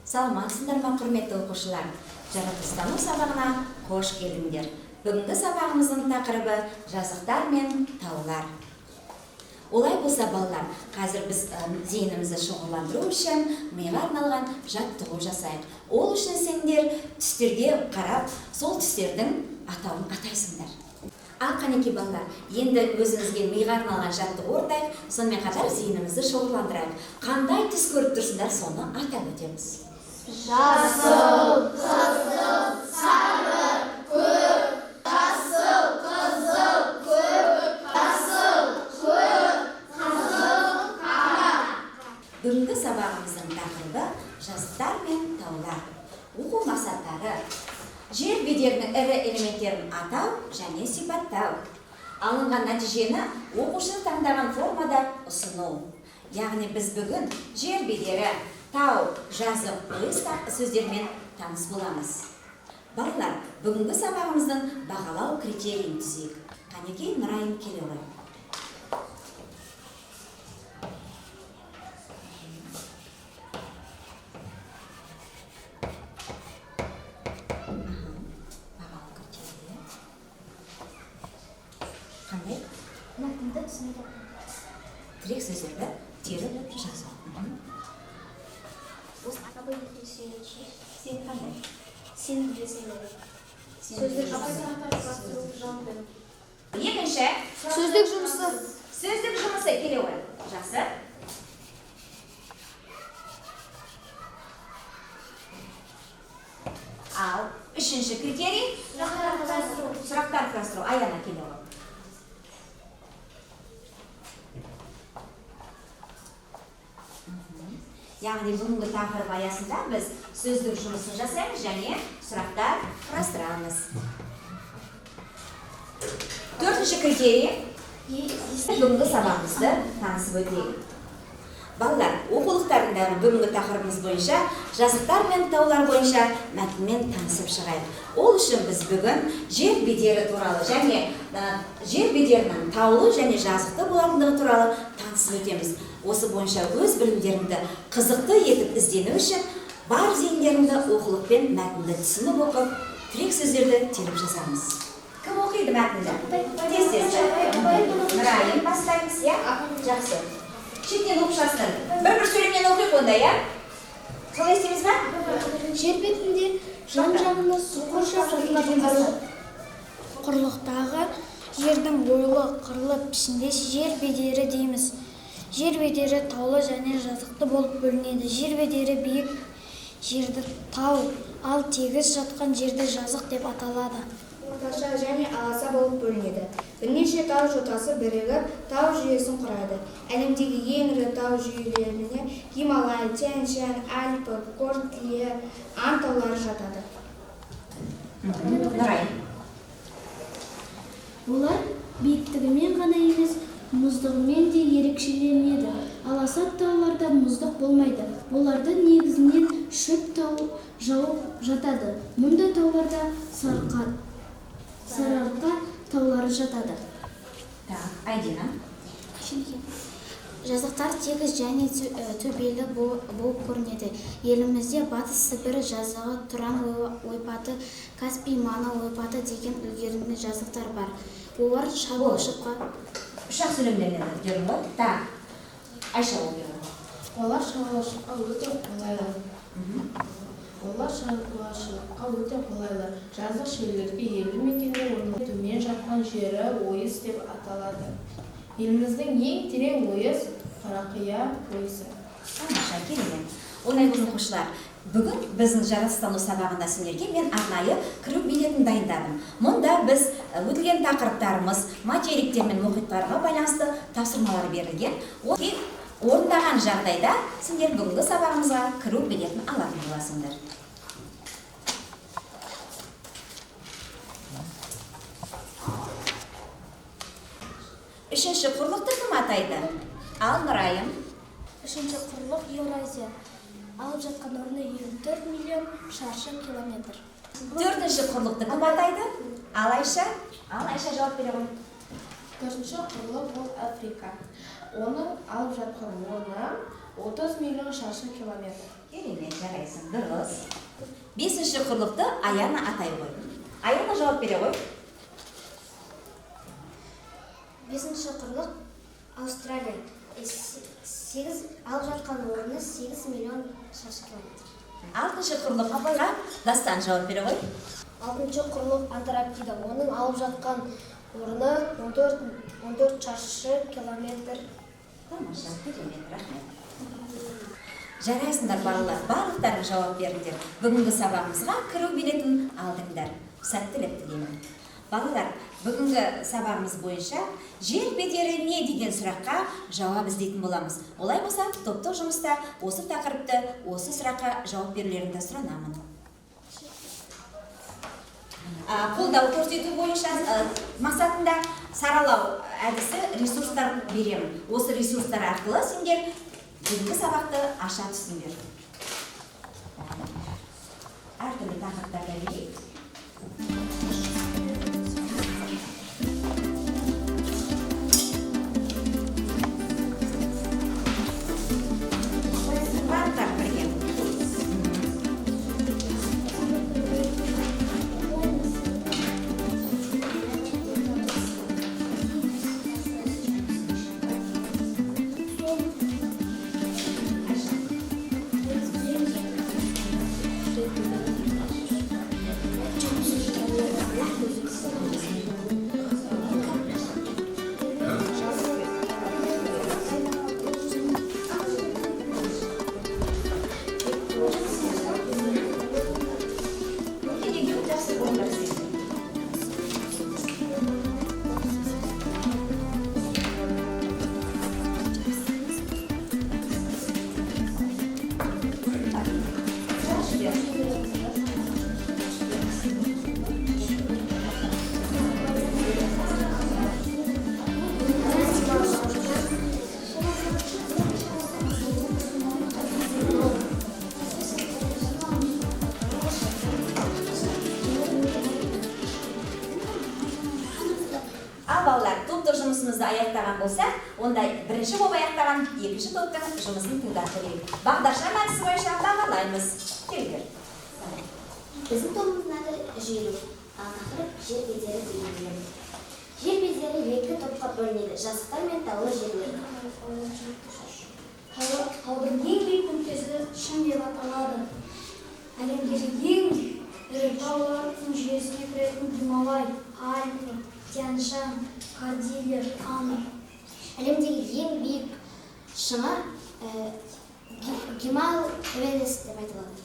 Саламатсыздар ма, құрметті оқушылар? Жаратылыстану сабағына қош келдіңдер. Бүгінгі сабағымыздың тақырыбы жазықтар мен таулар. Олай болса, балалар, қазір біз зейінімізді шоғырландыру үшін миға арналған жаттығу жасайық. Ол үшін сендер түстерге қарап, сол түстердің атауын атайсыңдар. Ал қанеки балалар, енді өзімізге миға арналған жаттығу орындайық, сонымен қатар зейінімізді шоғырландырайық. Қандай түс көріп тұрсыңдар, соны атап өтеміз. Жасыл, қызыл, сары, көк, жасыл, қызыл, көк, жасыл, көк, қызыл, қара. Бүгінгі сабағымыздың тақырыбы жазықтар мен таулар. Оқу мақсаттары: жер бедерінің ірі элементтерін атау және сипаттау. Алынған нәтижені оқушы таңдаған формада ұсыну. Яғни біз бүгін жер бедері, тау, жазық, өз сөздермен таныс боламыз. Балалар, бүгінгі сабағымыздың бағалау критерийін түзейік. Қанекей Нұрайым келе ғой. Қандай? Мәтінді түсінді. Тірек сөздерді теріп жазу. Осы абай сөйлеші. Сен қандай? Сен білесің. Сөздік жұмысы. Екінші. Сөздік жұмысы. Сөздік жұмысы келе ғой. Жақсы. Ал үшінші критерий сұрақтар құрастыру. Аяна келе ғой. Яғни бүгінгі тақырып аясында біз сөздік жұмысын жасаймыз және сұрақтар құрастырамыз. Төртінші критерий бүгінгі сабағымызды танысып өтейік. Балалар, оқулықтарындағы бүгінгі тақырыбымыз бойынша жазықтар мен таулар бойынша мәтінмен танысып шығайық. Ол үшін біз бүгін жер бедері туралы және жер бедерінің таулы және жазықты болатындығы туралы танысып өтеміз. Осы бойынша өз білімдеріңді қызықты етіп іздену үшін бар зейіндеріңді оқулықпен мәтінді түсініп оқып, тірек сөздерді теріп жазамыз. Кім оқиды мәтінді? Тез-тез. Нұрайым, бастаймыз, я? Жақсы. Шеттен оқушастыр. Бір-бір сөйлемнен оқиық онда, я? Солай істейміз ба? Жер бетінде жан-жағында су қоршап жатқан құрлықтағы жердің бойлы қырлы пішіндес жер бедері дейміз. Жер бедері таулы және жазықты болып бөлінеді. Жер бедері биік жерді тау, ал тегіс жатқан жерді жазық деп аталады. Орташа және аласа болып бөлінеді. Бірнеше тау жотасы бірігіп тау жүйесін құрайды. Әлемдегі ең ірі тау жүйелеріне Гималай, Тянь-Шань, Альпі, Кортле, Ан таулары жатады. Олар биіктігімен ғана емес, мұздығымен де ерекшеленеді. Аласа тауларда мұздық болмайды. Оларда негізінен шөп тау жауып жатады. Мұнда тауларда сарыарқа таулары жатады. Айдина. Жазықтар тегіс және төбелі болып көрінеді. Елімізде Батыс Сібір жазығы, Тұран ойпаты, Каспий маңы ойпаты деген үлгерімді жазықтар бар. Олар шабуылшылыққа Үш-ақ сөйлемдерінен өткен ғой. Так. Айша ол берді. Олар шаруашылыққа өте қолайлы. Жазық жерлерге елді мекенде орналасқан төмен жатқан жері ойыс деп аталады. Еліміздің ең терең ойыс Қарақия ойысы. Тамаша, керемет. Ондай оқушылар, бүгін біздің жаратылыстану сабағында сендерге мен арнайы кіру билетін дайындадым. Мұнда біз өтілген тақырыптарымыз, материктер мен мұхиттарға байланысты тапсырмалар берілген. Орындаған жағдайда сендер бүгінгі сабағымызға кіру билетін алатын боласыңдар. Үшінші құрлықты кім атайды? Ал Нұрайым. Үшінші құрлық Еуразия. Алып жатқан орны 54 миллион шаршы километр. Төртінші құрлықты кім атайды? Ал Айша? Ал Айша жауап бере ғой. Төртінші құрлық ол Африка. оның алып жатқан орны 30 миллион шаршы километр. Керемет, жарайсың, дұрыс. Бесінші құрлықты Аяна атай ғой. Аяна жауап бере ғой. Бесінші құрлық Австралия. Алып жатқан орны 8 миллион шаршы километр. Алтыншы құрлыққа Дастан жауап бере ғой. Алтыншы құрлық Антарктида. Оның алып жатқан орны 14 шаршы километр. Тамаша, керемет, рахмет. Жарайсыңдар балалар, барлықтарың жауап беріңдер. Бүгінгі сабағымызға кіру билетін алдыңдар. Сәттілік тілеймін. Балалар, бүгінгі сабағымыз бойынша жер бедері не деген сұраққа жауап іздейтін боламыз. Олай болса, топтық жұмыста осы тақырыпты, осы сұраққа жауап берулеріңді сұранамын. Қолдау көрсету бойынша мақсатында саралау әдісі ресурстар беремін. Осы ресурстар арқылы сендер бүгінгі сабақты аша түсіңдер. Әртүрлі тақырыптарда берейік. Балалар, топтық жұмысымызды аяқтаған болса, онда бірінші болып аяқтаған екінші топтың жұмысын тыңдап көрейік. Бағдаршам әдісі бойынша бағалаймыз. Келдер. Біздің тобымыздың аты жүйелу, ал тақырып жер бедері деген. Жер бедері екі топқа бөлінеді: жазықтар мен таулы жерлер. Таудың ең биік нүктесі шың деп аталады. Әлемдегі ең ірі таулардың жүйесіне кіретін Гималай, Альпі, Тянь-Шань, Кордильер, Аны. Әлемдегі ең биік шыңы Гимал Эверест деп айтылады.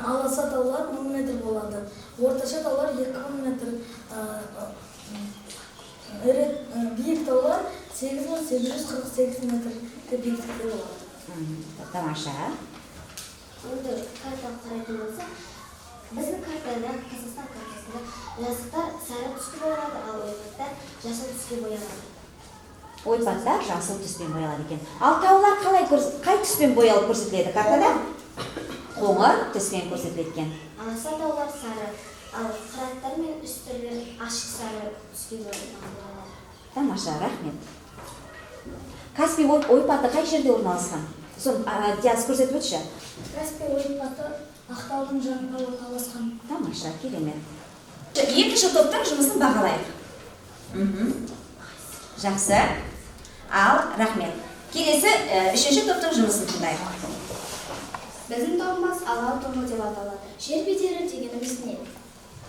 Аласа таулар 1000 метр болады. Орташа таулар 2000 метр. Биік таулар 8848 метр биіктікте болады. Тамаша. Енді картаға қарайтын болса, біздің картада, Қазақстан картасында жазықтар сары түске боялады, ал ойпаттар жасыл түске боялады. Ойпаттар жасыл түспен боялады екен. Ал таулар қай түспен боялып көрсетіледі картада? Қоңыр түспен көрсетіледі екен. Аласа таулар сары, ал қыраттар мен үстірлер ашық сары түске боялады. Тамаша, рахмет. Каспий ойпаты қай жерде орналасқан? Соны Диас көрсетіп өтші. Каспий ойпаты Ақтаудың жанында орналасқан. Тамаша, керемет. Екінші топтың жұмысын бағалайық. Жақсы. Ал, рахмет. Келесі үшінші топтың жұмысын тыңдайық. Біздің тобымыз алау тобы деп аталады. Жер бедері дегеніміз не?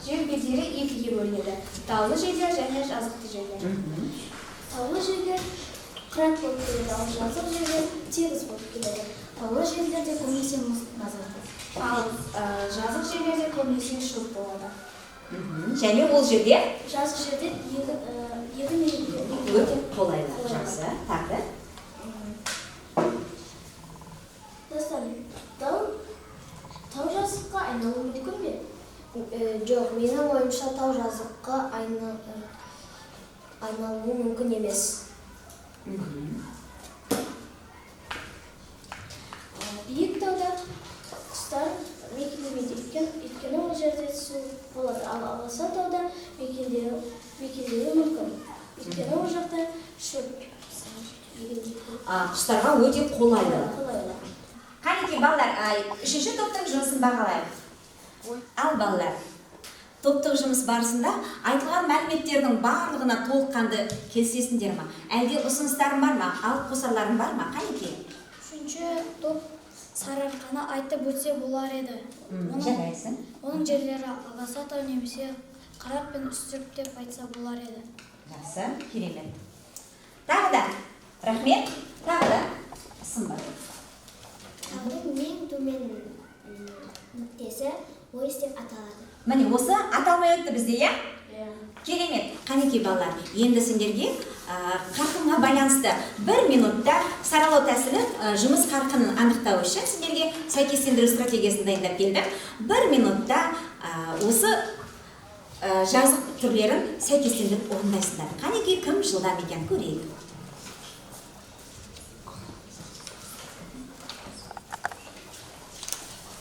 Жер бедері екіге бөлінеді: таулы жерлер және жазықты жерлер. Таулы жерлер қырат болып келеді, ал жазық жерлер тегіс болып келеді. Таулы жерлерде көбінесе мұз болады. Ал жазық жерлерде көбінесе шөп болады. Және ол жерде Жазық жерде өте қолайлы. Жақсы. Тағы. Достар, тау жазыққа айналуы мүмкін бе? Жоқ, менің ойымша тау жазыққа айналуы мүмкін емес. Биік тауда құстар мекендемейді, өйткені ол жерде су болады. Ал аласа тауда мекендеуі мүмкін, өйткені ол жақта шөп Құстарға өте қолайлы. Қанекей балалар, үшінші топтың жұмысын бағалайық. Ал балалар, топтық жұмыс барысында айтылған мәліметтердің барлығына толыққанды келісесіңдер ме? Әлде ұсыныстарың бар ма? Алып қосарларың бар ма? Қанекей? Үшінші топ сарыарқаны айтып өтсе болар еді. Жарайсың. Оның жерлері Аласа тау немесе Қырат пен Үстірт деп айтса болар еді. Жақсы, керемет. Тағы да, рахмет, тағы да сын бар. Таудың ең төмен нүктесі ойыс деп аталады. Міне осы аталмай өтті бізде, иә? Керемет. Қанекей балалар, енді сендерге қарқынға байланысты 1 минутта саралау тәсілі жұмыс қарқынын анықтау үшін сендерге сәйкестендіру стратегиясын дайындап келдім. 1 минутта осы жазық түрлерін сәйкестендіріп орындайсыңдар. Қанекей кім жылдам екен көрейік.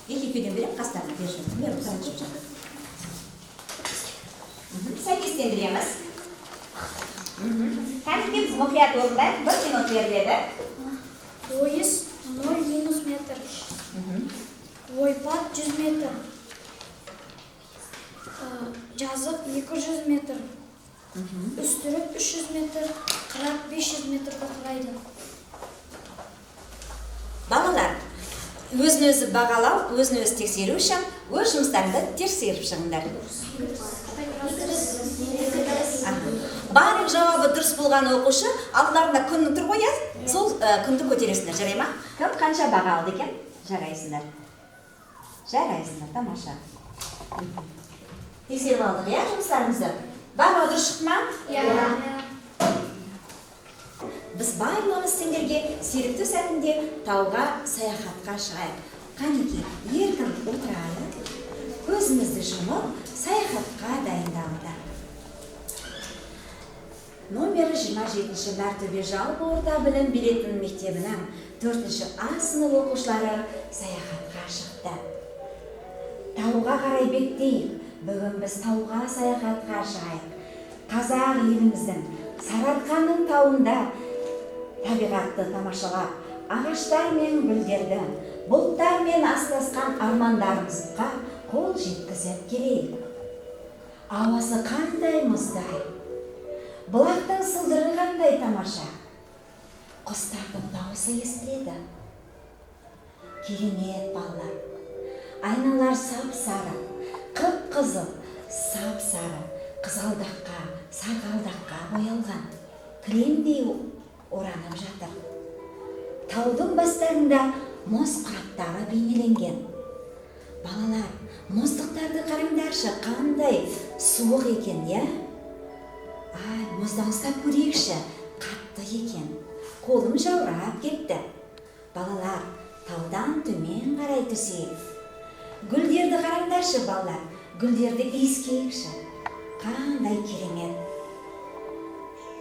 Екеуден беріп қастарына беріп сәйкестендіреміз. Қанекей біз мұқият орындайық. 1 минут беріледі. Ойыс 0 - метр. Ойпат 100 метр. Жазық 200 метр. Үстірт 300 метр. Қырат 500 метрді құрайды. Балалар, өзін-өзі бағалау, өзін-өзі тексеру үшін өз жұмыстарыңды тексеріп шығыңдар. Барлық жауабы дұрыс болған оқушы алдарында күннің тұр ғой, сол күнді көтересіңдер, жарай ма? Кім қанша баға алды екен? Жарайсыңдар. Жарайсыңдар, тамаша. Тексеріп алдық, иә, жұмыстарымызды? Баға дұрыс шықты ма? Біз барлығымыз сендерге серікті сәтінде тауға саяхатқа шығайық. Қанекей, еркін отырайық, көзімізді жұмып, саяхатқа дайындалды. Номері 27-ші Мәртөбе жалпы орта білім беретін мектебінің 4-ші А сынып оқушылары саяхатқа шықты. Тауға қарай беттейік. Бүгін біз тауға саяхатқа шығайық. Қазақ еліміздің Сарыарқаның тауында табиғатты тамашалап, ағаштар мен гүлдерді, бұлттар мен астасқан армандарымызға қол жеткізіп келейік. Ауасы қандай мұздай, бұлақтың сылдыры қандай тамаша, құстардың дауысы естіледі. Керемет балалар, айналар сап-сары, қып-қызыл, сап-сары, қызғалдаққа, сарғалдаққа боялған, кремдей оранып жатыр. Таудың бастарында мұз қыраттары бейнеленген. Балалар, мұздықтарды қараңдаршы, қандай суық екен, иә? Ай, мұздан ұстап көрейікші, қатты екен. Қолым жаурап кетті. Балалар, таудан төмен қарай түсейік. Гүлдерді қараңдаршы, балалар, гүлдерді иіскейікші. Қандай керемет.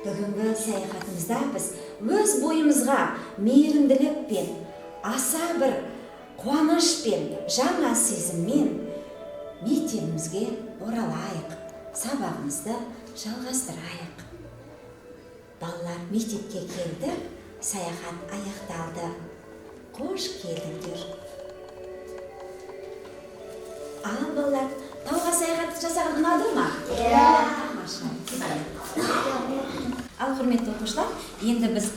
Бүгінгі саяхатымызда біз өз бойымызға мейірімділікпен, аса бір қуанышпен, жаңа сезіммен мектебімізге оралайық, сабағымызды жалғастырайық. Балалар, мектепке келді, саяхат аяқталды. Қош келдіңдер. Ал балалар, тауға саяхат жасаған ұнады ма? Тамаша. Ал құрметті оқушылар, енді біз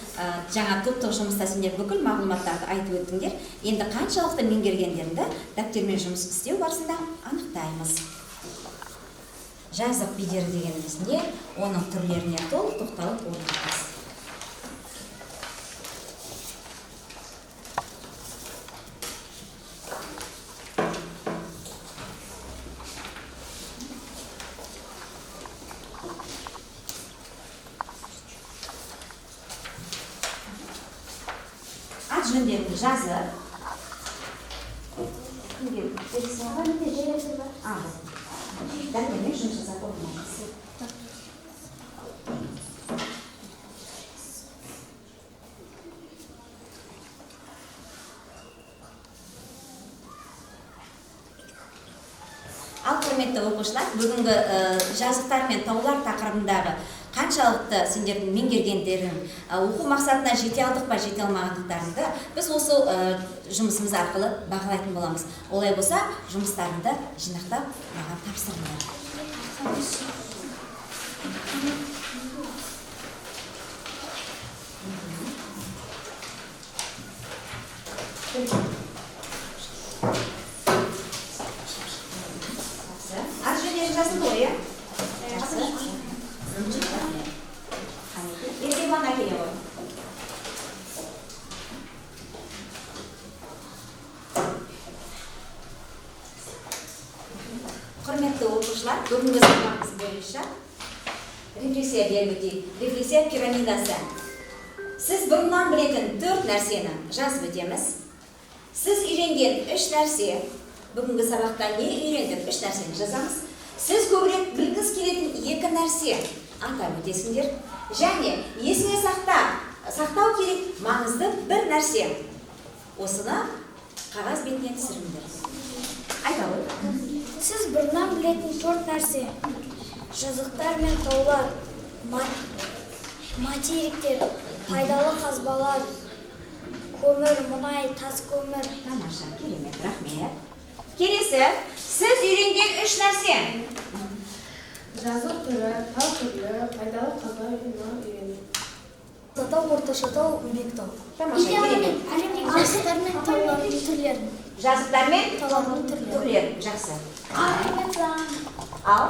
жаңа топтық жұмыста сендер бүкіл мағлұматтарды айтып өттіңдер. Енді қаншалықты меңгергендеріңді дәптермен жұмыс істеу барысында анықтаймыз. Жазық бедері дегеніміз не? Оның түрлеріне толық тоқталып отырмыз. Жөндеріңді жазып. Кімге бересің ба? Менде жәресі бар. Дәптермен жұмыс жасап орындаймыз. Ал құрметті оқушылар, бүгінгі жазықтар мен таулар тақырыбындағы қаншалықты сендердің меңгергендерің, оқу мақсатына жете алдық па, жете алмағандықтарыңды біз осы жұмысымыз арқылы бағалайтын боламыз. Олай болса, жұмыстарыңды жинақтап маған тапсырыңдар. Ар жөнleri жазылды ғой, ертең бана келе ғой. Құрметті оқушылар, бүгінгі сабағымыз бойынша рефлексия беріп өтейік. Рефлексия пирамидасы. Сіз бұрыннан білетін 4 нәрсені жазып өтеміз. Сіз үйренген 3 нәрсе, бүгінгі сабақта не үйрендік 3 нәрсені жазамыз. Сіз көбірек білгіңіз келетін 2 нәрсе атап өтесіңдер. Және есіңе сақтау керек маңызды 1 нәрсе. Осыны қағаз бетіне түсіріңдер. Айтауы. Сіз бұрыннан білетін 4 нәрсе. Жазықтар мен таулар, материктер, пайдалы қазбалар, көмір, мұнай, тас көмір. Тамаша, керемет, рахмет. Келесі, сіз үйренген 3 нәрсе. Жазық түрі, тау түрлі, пайдалы қазба үйренді. Тау, орташа тау, биік тау. Тамаша, керемет. Жазықтар мен таулардың түрлері. Жазықтар мен Таулардың түрлері. түрлері. Жақсы. Ал?